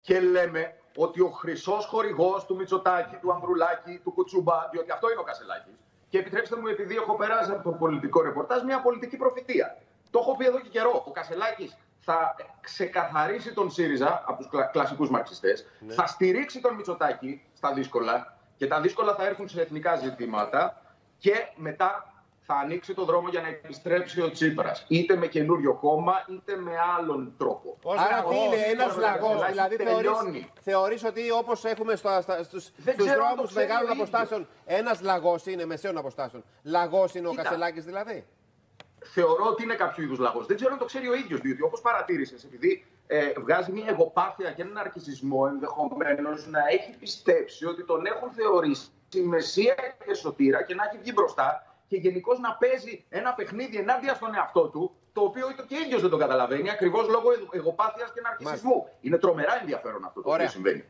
και λέμε ότι ο χρυσός χορηγός του Μητσοτάκη, του Ανδρουλάκη, του Κουτσούμπα, διότι αυτό είναι ο Κασελάκης. Και επιτρέψτε μου, επειδή έχω περάσει από το πολιτικό ρεπορτάζ, μια πολιτική προφητεία. Το έχω πει εδώ και καιρό. Ο Κασελάκης θα ξεκαθαρίσει τον ΣΥΡΙΖΑ από τους κλασικούς μαρξιστές, θα στηρίξει τον Μητσοτάκη στα δύσκολα και τα δύσκολα θα έρθουν σε εθνικά ζητήματα και μετά θα ανοίξει το δρόμο για να επιστρέψει ο Τσίπρας. Είτε με καινούριο κόμμα, είτε με άλλον τρόπο. Άρα τι είναι, ένας λαγός, δηλαδή θεωρείς ότι όπως έχουμε στους δρόμους μεγάλων αποστάσεων, ένας λαγός είναι μεσαίων αποστάσεων. Λαγός είναι ο Κασελάκης δηλαδή. Θεωρώ ότι είναι κάποιο είδους λαγός. Δεν ξέρω αν το ξέρει ο ίδιος, διότι όπως παρατήρησες, επειδή βγάζει μια εγωπάθεια και έναν αρκισισμό, ενδεχομένως να έχει πιστέψει ότι τον έχουν θεωρήσει μεσία και σωτήρα και να έχει βγει μπροστά και γενικώς να παίζει ένα παιχνίδι ενάντια στον εαυτό του, το οποίο και ίδιος δεν το καταλαβαίνει, ακριβώς λόγω εγωπάθειας και ναρκισισμού. Είναι τρομερά ενδιαφέρον αυτό το οποίο συμβαίνει.